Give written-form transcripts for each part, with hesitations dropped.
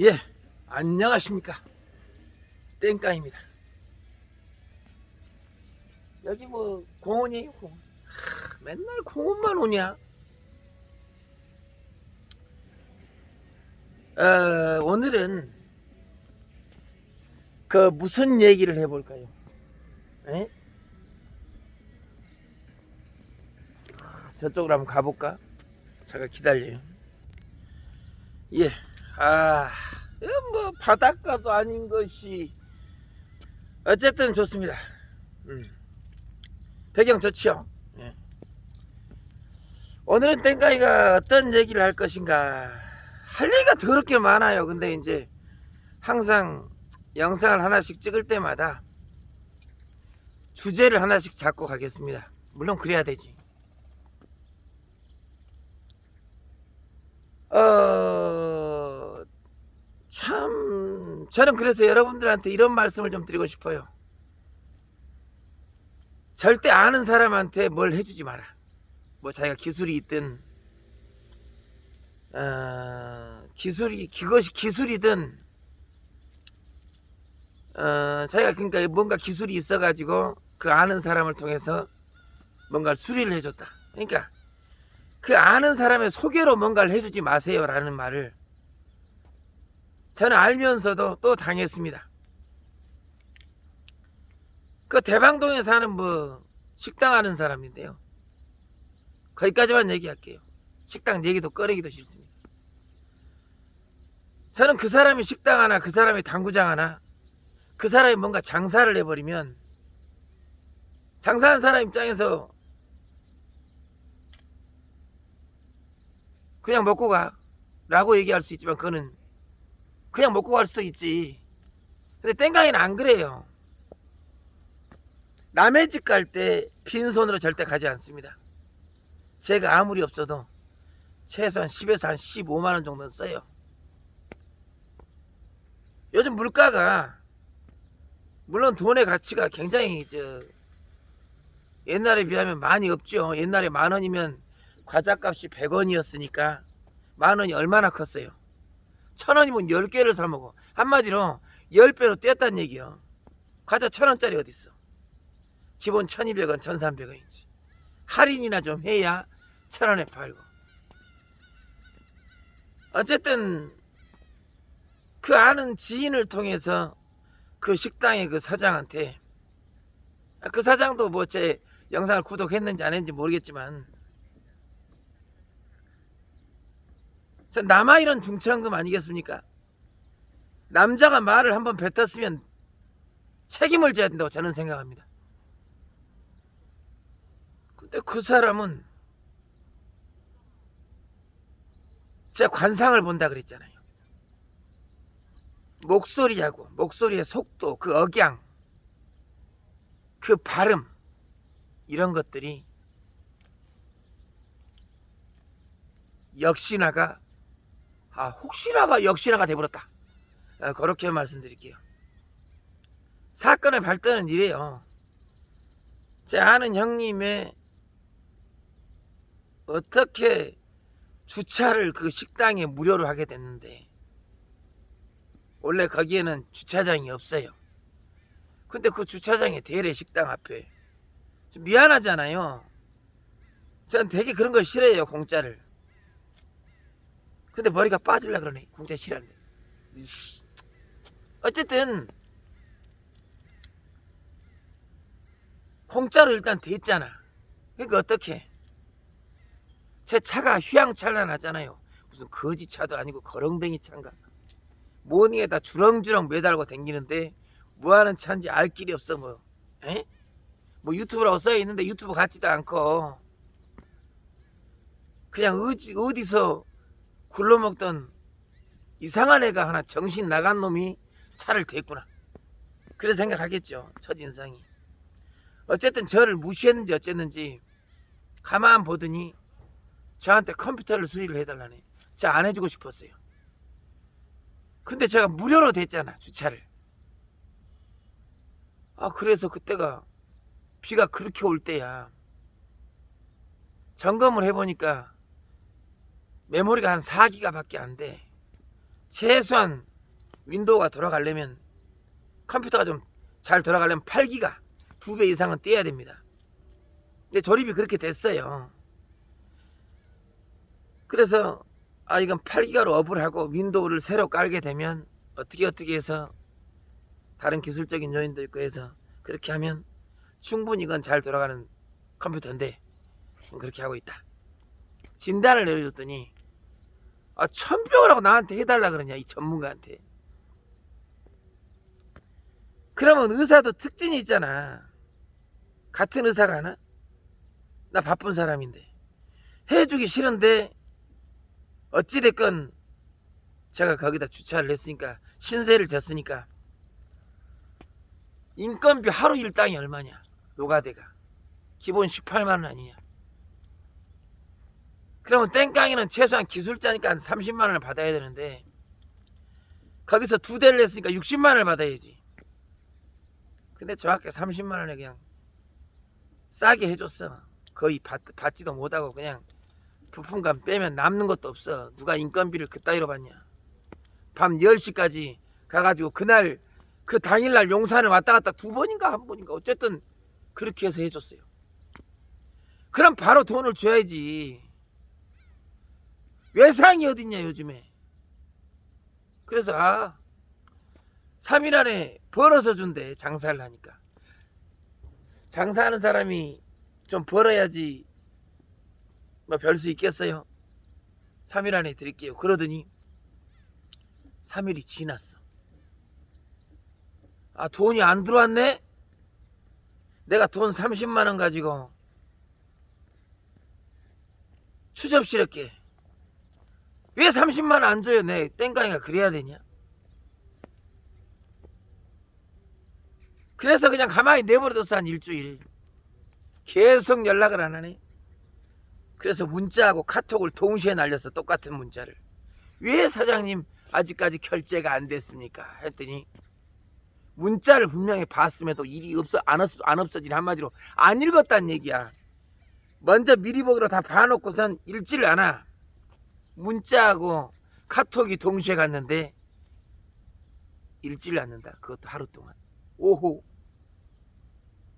예, 안녕하십니까. 땡깡입니다. 여기 뭐 공원이에요, 공원. 맨날 공원만 오냐? 오늘은 그 무슨 얘기를 해볼까요? 에? 저쪽으로 한번 가볼까? 잠깐 기다려요. 예, 뭐 바닷가도 아닌 것이 어쨌든 좋습니다. 배경 좋지요. 예. 오늘은 땡깡이가 어떤 얘기를 할 것인가. 할 얘기가 더럽게 많아요. 근데 이제 항상 영상을 하나씩 찍을 때마다 주제를 하나씩 잡고 가겠습니다. 물론 그래야 되지. 참 저는 그래서 여러분들한테 이런 말씀을 좀 드리고 싶어요. 절대 아는 사람한테 뭘 해주지 마라. 뭐 자기가 기술이 있든 그것이 기술이든 자기가 그러니까 뭔가 기술이 있어가지고 그 아는 사람을 통해서 뭔가를 수리를 해줬다. 그러니까 그 아는 사람의 소개로 뭔가를 해주지 마세요라는 말을 저는 알면서도 또 당했습니다. 그 대방동에 사는 뭐 식당 하는 사람인데요. 거기까지만 얘기할게요. 식당 얘기도 꺼내기도 싫습니다. 저는 그 사람이 식당 하나, 그 사람이 당구장 하나, 그 사람이 뭔가 장사를 해버리면 장사하는 사람 입장에서 그냥 먹고 가 라고 얘기할 수 있지만 그거는 그냥 먹고 갈 수도 있지. 근데 땡깡이는 안 그래요. 남의 집 갈 때 빈손으로 절대 가지 않습니다. 제가 아무리 없어도 최소한 10에서 한 15만원 정도는 써요. 요즘 물가가 물론 돈의 가치가 굉장히 옛날에 비하면 많이 없죠. 옛날에 10,000원이면 과자값이 100원이었으니까 10,000원이 얼마나 컸어요. 1,000원이면 10개를 사 먹어. 한마디로 10배로 뛰었다는 얘기요. 과자 1,000원짜리 어딨어. 기본 1,200원, 1,300원이지. 할인이나 좀 해야 1,000원에 팔고. 어쨌든 그 아는 지인을 통해서 그 식당의 그 사장한테, 그 사장도 뭐 제 영상을 구독했는지 안 했는지 모르겠지만 전 남아 이런 중천금 아니겠습니까? 남자가 말을 한번 뱉었으면 책임을 져야 된다고 저는 생각합니다. 근데 그 사람은 제가 관상을 본다 그랬잖아요. 목소리하고 목소리의 속도, 그 억양, 그 발음, 이런 것들이 역시나가 혹시나가 역시나가 돼버렸다. 그렇게 말씀드릴게요. 사건의 발단은 이래요. 제 아는 형님의 어떻게 주차를 그 식당에 무료로 하게 됐는데 원래 거기에는 주차장이 없어요. 근데 그 주차장에 대래 식당 앞에 미안하잖아요. 전 되게 그런 걸 싫어해요, 공짜를. 근데 머리가 빠질라 그러네. 공짜 싫어하는데. 어쨌든 공짜로 일단 됐잖아. 그러니까 어떻게? 제 차가 휘황찬란하잖아요. 무슨 거지 차도 아니고 거렁뱅이 차인가. 모닝에다 주렁주렁 매달고 다니는데 뭐하는 차인지 알 길이 없어. 뭐 유튜브라고 써있는데 유튜브 같지도 않고 그냥 어디서 굴러먹던 이상한 애가 하나 정신 나간 놈이 차를 댔구나. 그래 생각하겠죠, 첫인상이. 어쨌든 저를 무시했는지 어쨌는지 가만 보더니 저한테 컴퓨터를 수리를 해달라네. 제가 안 해주고 싶었어요. 근데 제가 무료로 됐잖아, 주차를. 그래서 그때가 비가 그렇게 올 때야. 점검을 해보니까 메모리가 한 4기가 밖에 안 돼. 최소한 윈도우가 돌아가려면, 컴퓨터가 좀 잘 돌아가려면 8기가 2배 이상은 떼야 됩니다. 근데 조립이 그렇게 됐어요. 그래서 이건 8기가로 업을 하고 윈도우를 새로 깔게 되면 어떻게 해서 다른 기술적인 요인도 있고 해서 그렇게 하면 충분히 이건 잘 돌아가는 컴퓨터인데 그렇게 하고 있다. 진단을 내려줬더니 1000병을 하고 나한테 해달라 그러냐, 이 전문가한테. 그러면 의사도 특징이 있잖아. 같은 의사가 하나? 나 바쁜 사람인데 해주기 싫은데 어찌됐건 제가 거기다 주차를 했으니까, 신세를 졌으니까 인건비 하루 일당이 얼마냐, 노가대가 기본 18만원 아니냐. 그러면 땡깡이는 최소한 기술자니까 한 30만원을 받아야 되는데 거기서 2대를 했으니까 60만원을 받아야지. 근데 정확히 30만원에 그냥 싸게 해줬어. 거의 받지도 못하고 그냥 부품감 빼면 남는 것도 없어. 누가 인건비를 그따위로 받냐. 밤 10시까지 가가지고 그날 그 당일날 용산을 왔다 갔다 2번인가 1번인가 어쨌든 그렇게 해서 해줬어요. 그럼 바로 돈을 줘야지. 외상이 어딨냐 요즘에. 그래서 3일 안에 벌어서 준대, 장사를 하니까. 장사하는 사람이 좀 벌어야지 뭐 별 수 있겠어요. 3일 안에 드릴게요. 그러더니 3일이 지났어. 돈이 안 들어왔네? 내가 돈 30만원 가지고 추접스럽게 왜 30만원 안 줘요? 내 땡깡이가 그래야 되냐? 그래서 그냥 가만히 내버려뒀어. 한 일주일 계속 연락을 안 하네. 그래서 문자하고 카톡을 동시에 날렸어. 똑같은 문자를. 왜 사장님 아직까지 결제가 안 됐습니까? 했더니 문자를 분명히 봤음에도 일이 안 없어진, 한마디로 안 읽었다는 얘기야. 먼저 미리 보기로 다 봐놓고선 읽지를 않아. 문자하고 카톡이 동시에 갔는데 읽지를 않는다. 그것도 하루 동안. 오호.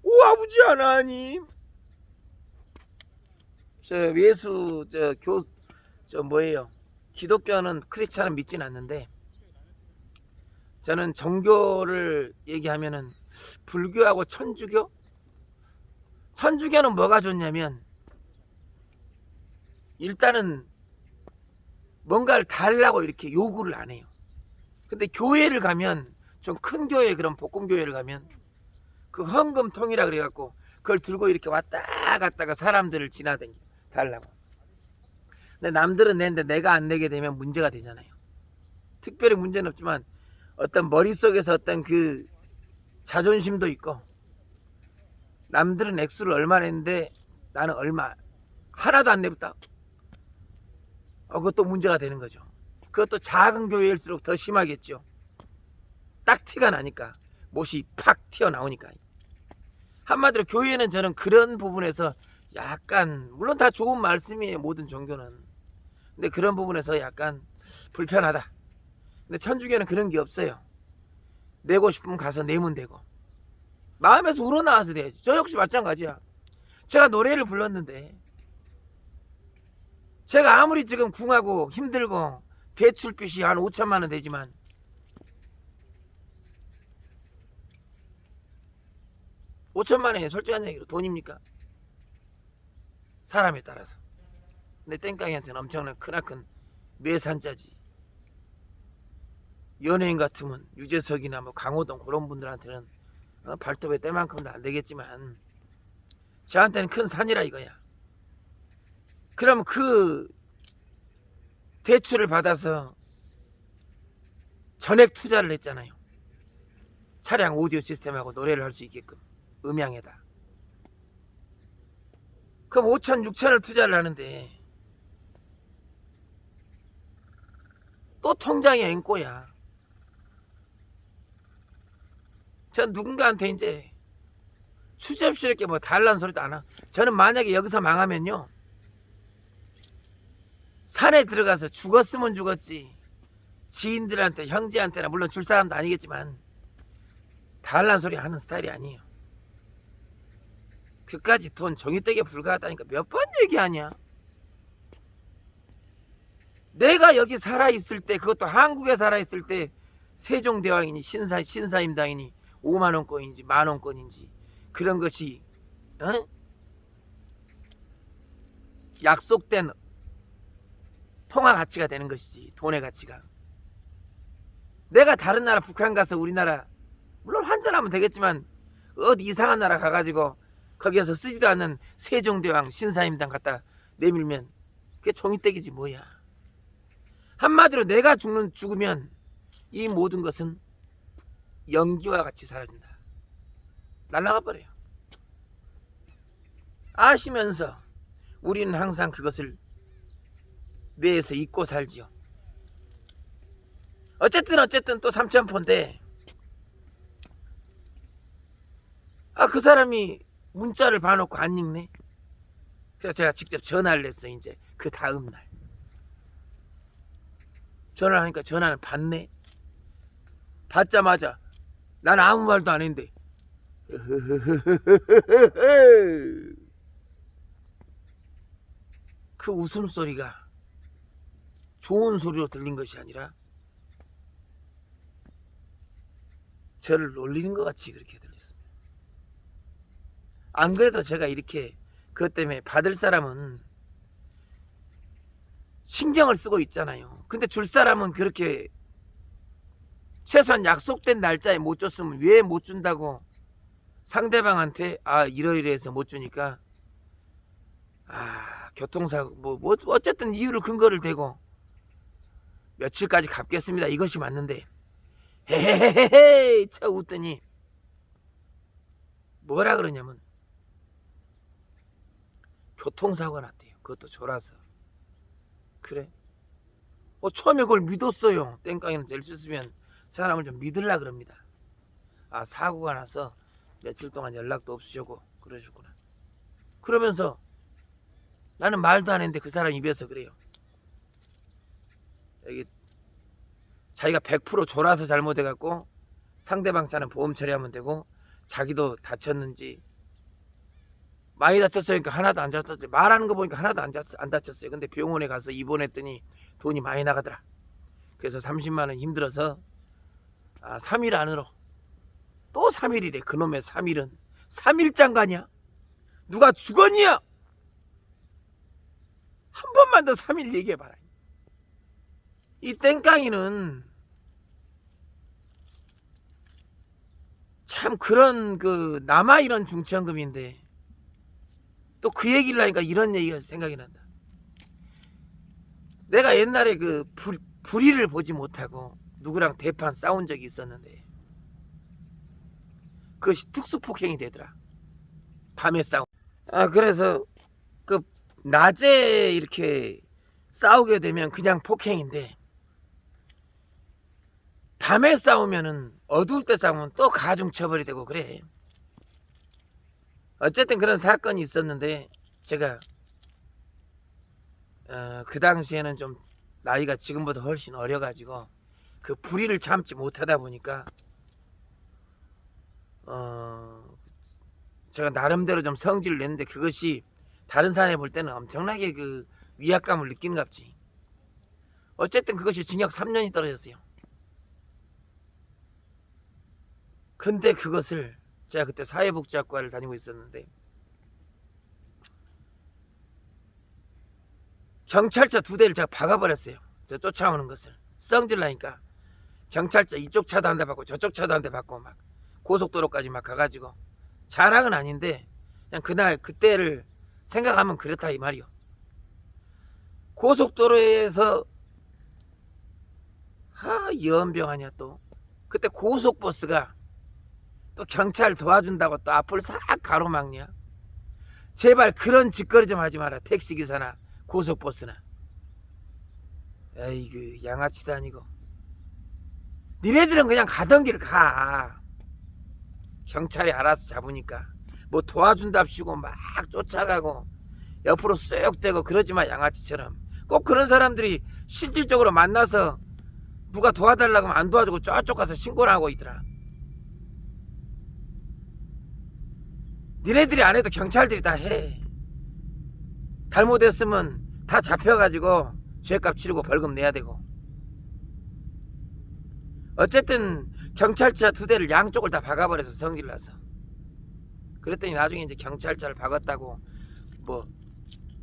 오, 아버지 하나님. 예수 뭐예요? 기독교는 크리스찬은 믿진 않는데 저는 정교를 얘기하면은 불교하고 천주교? 천주교는 뭐가 좋냐면 일단은 뭔가를 달라고 이렇게 요구를 안 해요. 근데 교회를 가면, 좀 큰 교회, 그런 복음교회를 가면 그 헌금통이라 그래갖고 그걸 들고 이렇게 왔다 갔다가 사람들을 지나다니 달라고. 근데 남들은 내는데 내가 안 내게 되면 문제가 되잖아요. 특별히 문제는 없지만 어떤 머릿속에서 어떤 그 자존심도 있고, 남들은 액수를 얼마 냈는데 나는 얼마 하나도 안 내봤다. 그것도 문제가 되는 거죠. 그것도 작은 교회일수록 더 심하겠죠. 딱 티가 나니까, 못이 팍 튀어나오니까. 한마디로 교회는 저는 그런 부분에서 약간, 물론 다 좋은 말씀이에요, 모든 종교는. 근데 그런 부분에서 약간 불편하다. 근데 천주교는 그런 게 없어요. 내고 싶으면 가서 내면 되고, 마음에서 우러나와서 돼야지. 저 역시 마찬가지야. 제가 노래를 불렀는데, 제가 아무리 지금 궁하고 힘들고 대출빚이 한 5천만 원 되지만 (5천만 원이) 솔직한 얘기로 돈입니까? 사람에 따라서. 근데 땡깡이한테는 엄청난 크나큰 매산자지. 연예인 같으면 유재석이나 뭐 강호동 그런 분들한테는 발톱에 때만큼도 안 되겠지만 저한테는 큰 산이라 이거야. 그럼 그 대출을 받아서 전액 투자를 했잖아요. 차량 오디오 시스템하고 노래를 할 수 있게끔 음향에다. 그럼 5천 6천을 투자를 하는데 또 통장에 앵꼬야. 전 누군가한테 이제 추접스럽게 뭐 달라는 소리도 안 하고, 저는 만약에 여기서 망하면요, 산에 들어가서 죽었으면 죽었지 지인들한테 형제한테나 물론 줄 사람도 아니겠지만 달란 소리 하는 스타일이 아니에요. 그까지 돈 종이떼기에 불과하다니까 몇 번 얘기하냐. 내가 여기 살아있을 때, 그것도 한국에 살아있을 때 세종대왕이니 신사임당이니 5만원권인지 만원권인지 그런 것이 약속된 통화 가치가 되는 것이지. 돈의 가치가. 내가 다른 나라 북한 가서 우리나라 물론 환전하면 되겠지만 어디 이상한 나라 가가지고 거기에서 쓰지도 않는 세종대왕 신사임당 갖다 내밀면 그게 종이떼기지 뭐야. 한마디로 내가 죽으면 이 모든 것은 연기와 같이 사라진다. 날아가 버려요. 아시면서 우리는 항상 그것을 뇌에서 잊고 살지요. 어쨌든 또 삼천포인데 그 사람이 문자를 봐놓고 안 읽네. 그래서 제가 직접 전화를 했어요. 이제 그 다음날 전화를 하니까 전화를 받네. 받자마자 난 아무 말도 안 했는데 그 웃음소리가 좋은 소리로 들린 것이 아니라 저를 놀리는 것 같이 그렇게 들렸습니다. 안 그래도 제가 이렇게 그것 때문에 받을 사람은 신경을 쓰고 있잖아요. 근데 줄 사람은 그렇게 최소한 약속된 날짜에 못 줬으면 왜 못 준다고 상대방한테 이러이러해서 못 주니까 교통사고 뭐 어쨌든 이유를 근거를 대고 며칠까지 갚겠습니다 이것이 맞는데 헤헤헤헤 쳐 웃더니 뭐라 그러냐면 교통사고가 났대요. 그것도 졸아서. 그래? 처음에 그걸 믿었어요. 땡깡이는 될 수 있으면 사람을 좀 믿으려 그럽니다. 사고가 나서 며칠 동안 연락도 없으시고 그러셨구나. 그러면서 나는 말도 안 했는데 그 사람 입에서 그래요. 여기 자기가 100% 졸아서 잘못해갖고 상대방 차는 보험 처리하면 되고 자기도 다쳤는지 많이 다쳤어요. 그러니까 하나도 안 다쳤어요. 말하는 거 보니까 하나도 안 다쳤어요. 근데 병원에 가서 입원했더니 돈이 많이 나가더라. 그래서 30만원 힘들어서 3일 안으로 또 3일이래. 그놈의 3일은 3일장 가냐? 누가 죽었냐? 한 번만 더 3일 얘기해봐라. 이 땡깡이는 참 그런 남아 이런 중체연금인데 또 그 얘기를 하니까 이런 얘기가 생각이 난다. 내가 옛날에 불의를 보지 못하고 누구랑 대판 싸운 적이 있었는데 그것이 특수폭행이 되더라. 밤에 싸움. 그래서 낮에 이렇게 싸우게 되면 그냥 폭행인데 밤에 싸우면은 어두울 때 싸우면 또 가중처벌이 되고 그래. 어쨌든 그런 사건이 있었는데 제가 그 당시에는 좀 나이가 지금보다 훨씬 어려가지고 그 불의를 참지 못하다 보니까 제가 나름대로 좀 성질을 냈는데 그것이 다른 사람이 볼 때는 엄청나게 위압감을 느끼는갑지. 어쨌든 그것이 징역 3년이 떨어졌어요. 근데 그것을 제가 그때 사회복지학과를 다니고 있었는데 경찰차 2대를 제가 박아버렸어요. 저 쫓아오는 것을 성질 나니까 경찰차 이쪽 차도 한 대 받고 저쪽 차도 한 대 받고 막 고속도로까지 막 가가지고 자랑은 아닌데 그냥 그때를 생각하면 그렇다 이 말이요. 고속도로에서 연병 아니야. 또 그때 고속버스가 또 경찰 도와준다고 또 앞을 싹 가로막냐. 제발 그런 짓거리 좀 하지 마라. 택시기사나 고속버스나. 에이그 양아치도 아니고. 니네들은 그냥 가던 길 가. 경찰이 알아서 잡으니까 뭐 도와준답시고 막 쫓아가고 옆으로 쑥 대고 그러지 마. 양아치처럼. 꼭 그런 사람들이 실질적으로 만나서 누가 도와달라고 하면 안 도와주고 저쪽 가서 신고를 하고 있더라. 니네들이 안 해도 경찰들이 다 해. 잘못했으면 다 잡혀가지고 죄값 치르고 벌금 내야 되고. 어쨌든 경찰차 2대를 양쪽을 다 박아버려서 성질 나서. 그랬더니 나중에 이제 경찰차를 박았다고 뭐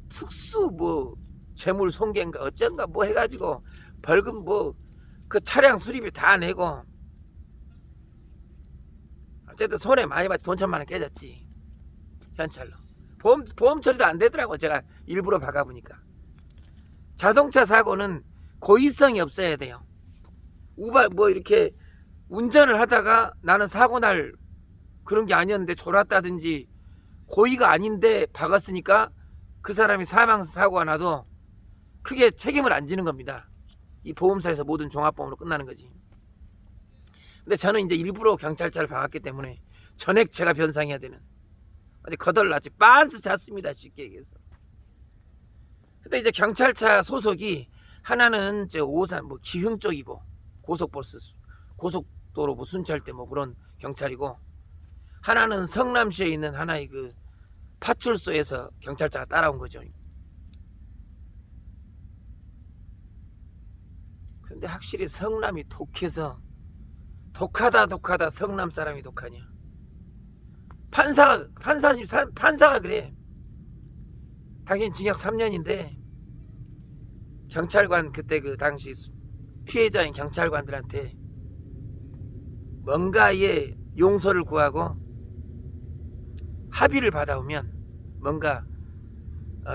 특수 뭐 재물 손괴인가 어쩐가 뭐 해가지고 벌금 뭐 그 차량 수리비 다 내고. 어쨌든 손해 많이 받지. 돈 1,000만 원 깨졌지. 현찰로. 보험 처리도 안 되더라고. 제가 일부러 박아보니까. 자동차 사고는 고의성이 없어야 돼요. 우발 뭐 이렇게 운전을 하다가 나는 사고 날 그런 게 아니었는데 졸았다든지 고의가 아닌데 박았으니까 그 사람이 사망 사고가 나도 크게 책임을 안 지는 겁니다. 이 보험사에서 모든 종합보험으로 끝나는 거지. 근데 저는 이제 일부러 경찰차를 박았기 때문에 전액 제가 변상해야 되는. 아주 거덜났지. 빤스 잤습니다. 쉽게 얘기해서. 근데 이제 경찰차 소속이 하나는 저 오산 뭐 기흥 쪽이고 고속도로 뭐 순찰대 뭐 그런 경찰이고, 하나는 성남시에 있는 하나의 그 파출소에서 경찰차가 따라온 거죠. 근데 확실히 성남이 독해서 독하다 성남 사람이 독하냐. 판사가 그래. 당신 징역 3년인데 경찰관 그때 그 당시 피해자인 경찰관들한테 뭔가의 용서를 구하고 합의를 받아오면, 뭔가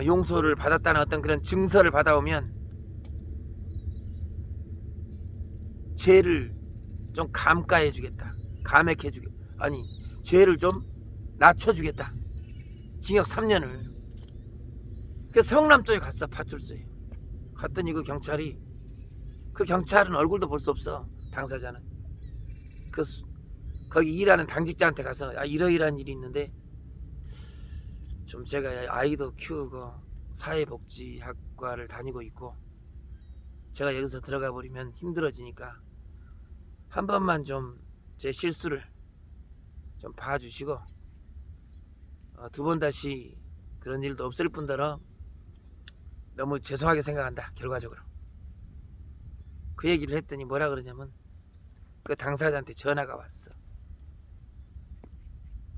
용서를 받았다는 어떤 그런 증서를 받아오면 죄를 좀 감가해주겠다. 감액해주겠다. 아니 죄를 좀 낮춰주겠다. 징역 3년을. 그래서 성남 쪽에 갔어. 파출소에 갔더니 그 경찰은 얼굴도 볼 수 없어. 당사자는. 거기 일하는 당직자한테 가서 이러이러한 일이 있는데 좀 제가 아이도 키우고 사회복지학과를 다니고 있고 제가 여기서 들어가 버리면 힘들어지니까 한 번만 좀 제 실수를 좀 봐주시고 2번 다시 그런 일도 없을 뿐더러 너무 죄송하게 생각한다. 결과적으로 그 얘기를 했더니 뭐라 그러냐면 그 당사자한테 전화가 왔어.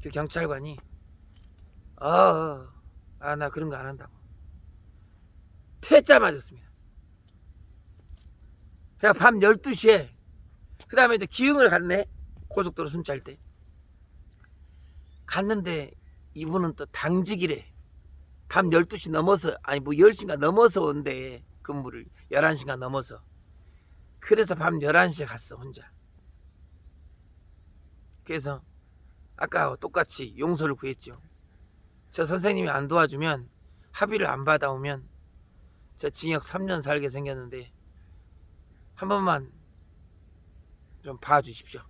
그 경찰관이 나 그런 거 안 한다고 퇴짜 맞았습니다. 그냥 밤 12시에 그 다음에 이제 기흥을 갔네. 고속도로 순찰 때 갔는데 이분은 또 당직이래. 밤 12시 넘어서, 아니 뭐 10시인가 넘어서 온대. 근무를 11시인가 넘어서. 그래서 밤 11시에 갔어 혼자. 그래서 아까 똑같이 용서를 구했죠. 저 선생님이 안 도와주면, 합의를 안 받아오면 저 징역 3년 살게 생겼는데 한 번만 좀 봐주십시오.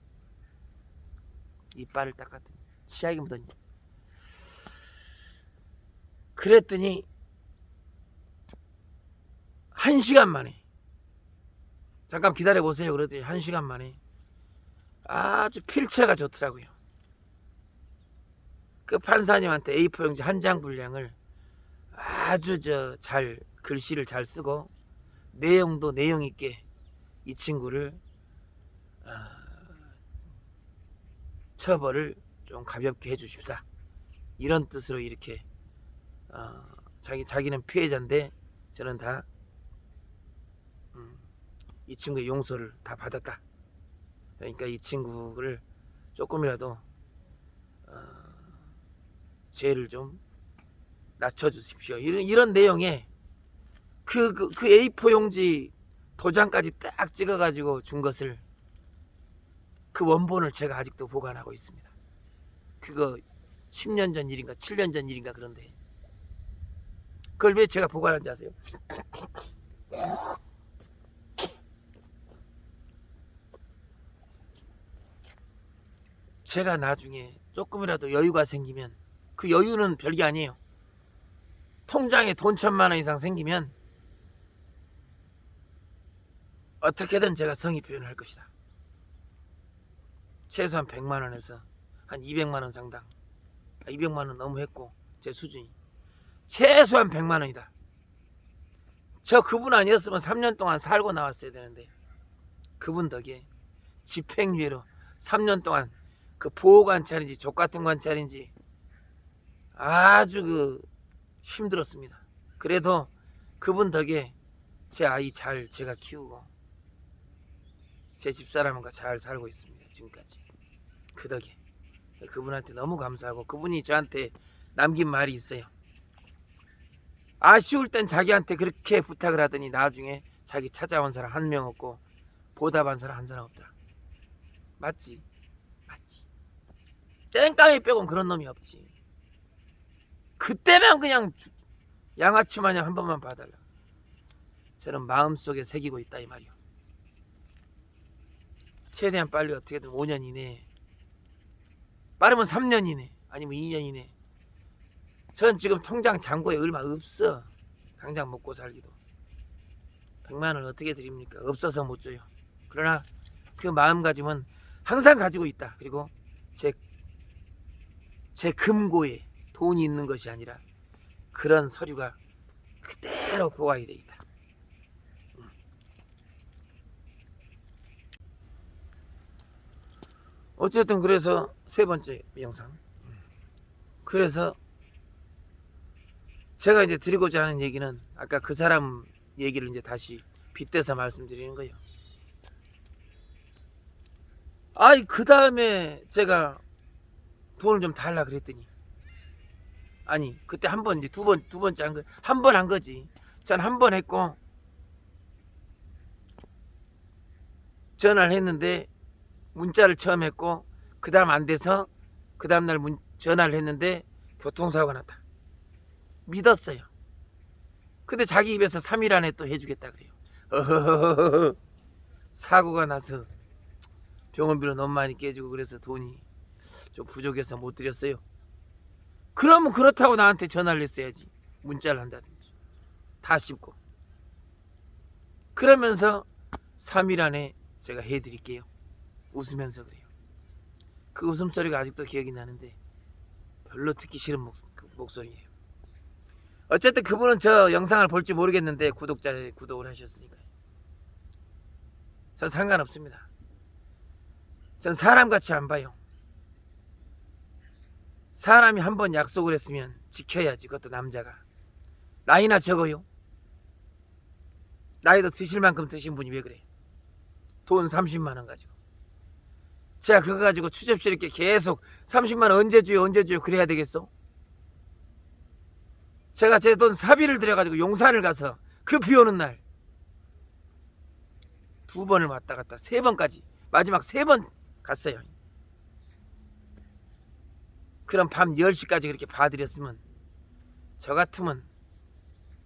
이빨을 닦았더니 치약이 묻었니. 그랬더니 1시간 만에, 잠깐 기다려보세요 그랬더니 1시간 만에 아주 필체가 좋더라고요. 그 판사님한테 A4 용지 한 장 분량을 아주 잘 글씨를 잘 쓰고 내용도 내용 있게 이 친구를 처벌을 좀 가볍게 해주십사, 이런 뜻으로 이렇게 자기는 피해자인데 저는 다 이 친구의 용서를 다 받았다. 그러니까 이 친구를 조금이라도 죄를 좀 낮춰주십시오. 이런 내용의 그 A4 용지 도장까지 딱 찍어가지고 준 것을, 그 원본을 제가 아직도 보관하고 있습니다. 그거 10년 전 일인가 7년 전 일인가 그런데 그걸 왜 제가 보관한지 아세요? 제가 나중에 조금이라도 여유가 생기면, 그 여유는 별게 아니에요. 통장에 돈 1,000만 원 이상 생기면 어떻게든 제가 성의 표현을 할 것이다. 최소한 100만원에서 한 200만원 상당. 200만원 너무 했고 제 수준이 최소한 100만원이다. 저 그분 아니었으면 3년 동안 살고 나왔어야 되는데 그분 덕에 집행유예로 3년 동안 그 보호관찰인지 족같은 관찰인지 아주 힘들었습니다. 그래도 그분 덕에 제 아이 잘 제가 키우고 제 집사람과 잘 살고 있습니다. 지금까지 그 덕에 그분한테 너무 감사하고 그분이 저한테 남긴 말이 있어요. 아쉬울 땐 자기한테 그렇게 부탁을 하더니 나중에 자기 찾아온 사람 한 명 없고 보답한 사람 한 사람 없더라. 맞지? 맞지. 땡깡이 빼곤 그런 놈이 없지. 그때만 그냥 양아치 마냥 한 번만 봐달라. 저는 마음속에 새기고 있다 이 말이요. 최대한 빨리 어떻게든 5년 이내에, 빠르면 3년 이내, 아니면 2년 이내. 전 지금 통장 잔고에 얼마 없어. 당장 먹고 살기도. 100만원 어떻게 드립니까? 없어서 못 줘요. 그러나 그 마음가짐은 항상 가지고 있다. 그리고 제 금고에 돈이 있는 것이 아니라 그런 서류가 그대로 보관이 되어 있다. 어쨌든 그래서 세 번째 영상. 그래서 제가 이제 드리고자 하는 얘기는 아까 그 사람 얘기를 이제 다시 빗대서 말씀드리는 거예요. 아이 그 다음에 제가 돈을 좀 달라 그랬더니 아니 그때 한 번 이제 두 번째 한 거 한 번 한 거지. 전 한 번 했고 전화를 했는데 문자를 처음 했고 그 다음 안 돼서 그 다음날 전화를 했는데 교통사고가 났다. 믿었어요. 근데 자기 입에서 3일 안에 또 해주겠다 그래요. 어허허허허. 사고가 나서 병원비로 너무 많이 깨지고 그래서 돈이 좀 부족해서 못 드렸어요. 그러면 그렇다고 나한테 전화를 했어야지. 문자를 한다든지 다 씹고. 그러면서 3일 안에 제가 해드릴게요. 웃으면서 그래요. 그 웃음소리가 아직도 기억이 나는데 별로 듣기 싫은 목소리예요. 어쨌든 그분은 저 영상을 볼지 모르겠는데 구독을 하셨으니까요. 전 상관없습니다. 전 사람같이 안 봐요. 사람이 한번 약속을 했으면 지켜야지. 그것도 남자가. 나이나 적어요. 나이도 드실 만큼 드신 분이 왜 그래. 돈 30만원 가지고 제가 그거 가지고 추접시 이렇게 계속 30만원 언제 줘요 그래야 되겠어? 제가 제 돈 사비를 들여가지고 용산을 가서 그 비오는 날 2번을 왔다 갔다 3번까지 마지막 3번 갔어요. 그럼 밤 10시까지 그렇게 봐드렸으면 저 같으면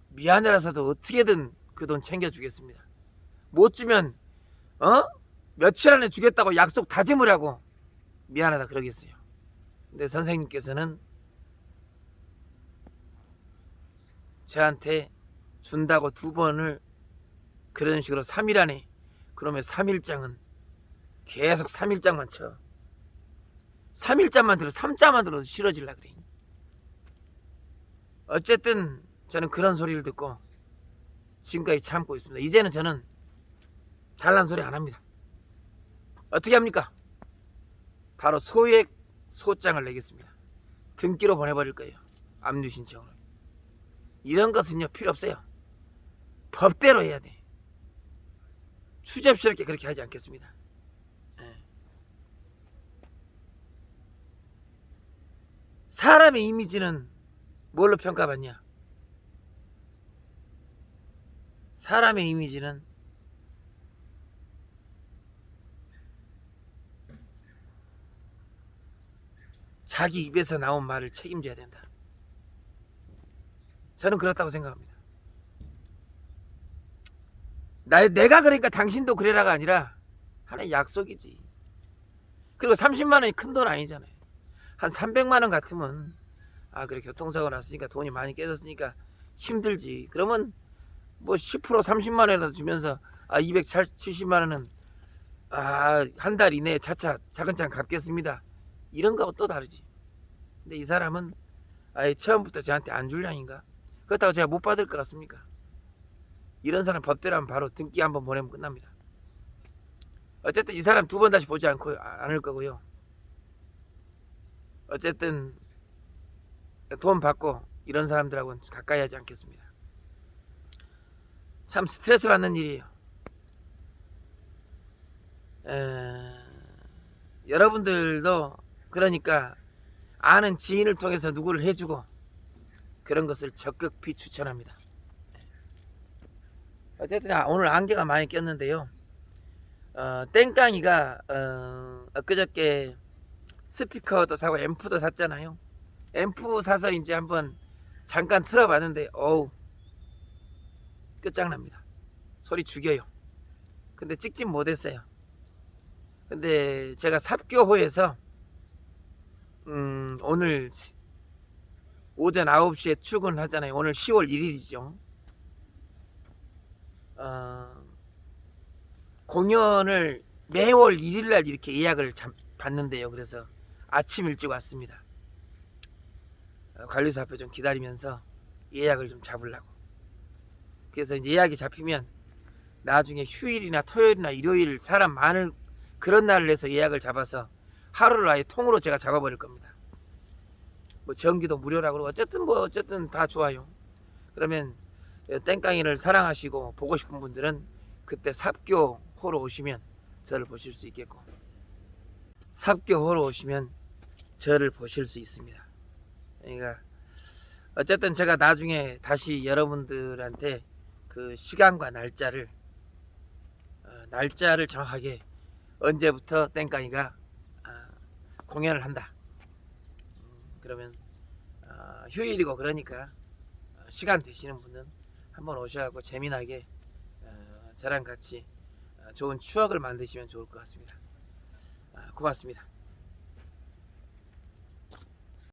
미안해라서도 어떻게든 그 돈 챙겨주겠습니다. 못 주면 며칠 안에 주겠다고 약속 다짐을 하고 미안하다 그러겠어요. 근데 선생님께서는 저한테 준다고 2번을 그런 식으로 3일 안에, 그러면 3일장은 계속 3일장만 쳐. 3일장만 들어 3자만 들어도 싫어질라 그래. 어쨌든 저는 그런 소리를 듣고 지금까지 참고 있습니다. 이제는 저는 달란 소리 안 합니다. 어떻게 합니까? 바로 소액 소장을 내겠습니다. 등기로 보내버릴 거예요. 압류 신청으로. 이런 것은요 필요 없어요. 법대로 해야 돼. 추접스럽게 그렇게 하지 않겠습니다. 사람의 이미지는 뭘로 평가받냐? 사람의 이미지는 자기 입에서 나온 말을 책임져야 된다. 저는 그렇다고 생각합니다. 내가 그러니까 당신도 그래라가 아니라 하나의 약속이지. 그리고 30만 원이 큰 돈 아니잖아요. 한 300만 원 같으면 그래 교통사고 났으니까 돈이 많이 깨졌으니까 힘들지. 그러면 뭐 10% 30만 원이라도 주면서 270만 원은 한 달 이내에 차차 차근차근 갚겠습니다. 이런 거하고 또 다르지. 근데 이 사람은 아예 처음부터 저한테 안 줄 양인가? 그렇다고 제가 못 받을 것 같습니까? 이런 사람 법대로 하면 바로 등기 한번 보내면 끝납니다. 어쨌든 이 사람 2번 다시 보지 않을 거고요. 어쨌든 돈 받고 이런 사람들하고는 가까이 하지 않겠습니다. 참 스트레스 받는 일이에요. 여러분들도 그러니까 아는 지인을 통해서 누구를 해주고 그런 것을 적극 비추천합니다. 어쨌든 오늘 안개가 많이 꼈는데요. 땡깡이가 엊그저께 스피커도 사고 앰프도 샀잖아요. 앰프 사서 이제 한번 잠깐 틀어봤는데 어우 끝장납니다. 소리 죽여요. 근데 찍진 못했어요. 근데 제가 삽교호에서 오늘 오전 9시에 출근하잖아요. 오늘 10월 1일이죠. 공연을 매월 1일날 이렇게 예약을 받는데요. 그래서 아침 일찍 왔습니다. 관리사 앞에 좀 기다리면서 예약을 좀 잡으려고. 그래서 이제 예약이 잡히면 나중에 휴일이나 토요일이나 일요일 사람 많을 그런 날을 내서 예약을 잡아서 하루를 아예 통으로 제가 잡아버릴 겁니다. 뭐 전기도 무료라고 그러고 어쨌든 다 좋아요. 그러면 땡깡이를 사랑하시고 보고 싶은 분들은 그때 삽교호로 오시면 저를 보실 수 있겠고, 삽교호로 오시면 저를 보실 수 있습니다. 그러니까 어쨌든 제가 나중에 다시 여러분들한테 그 시간과 날짜를 정확하게 언제부터 땡깡이가 공연을 한다. 그러면 휴일이고 그러니까 시간 되시는 분은 한번 오셔갖고 재미나게 저랑 같이 좋은 추억을 만드시면 좋을 것 같습니다. 고맙습니다.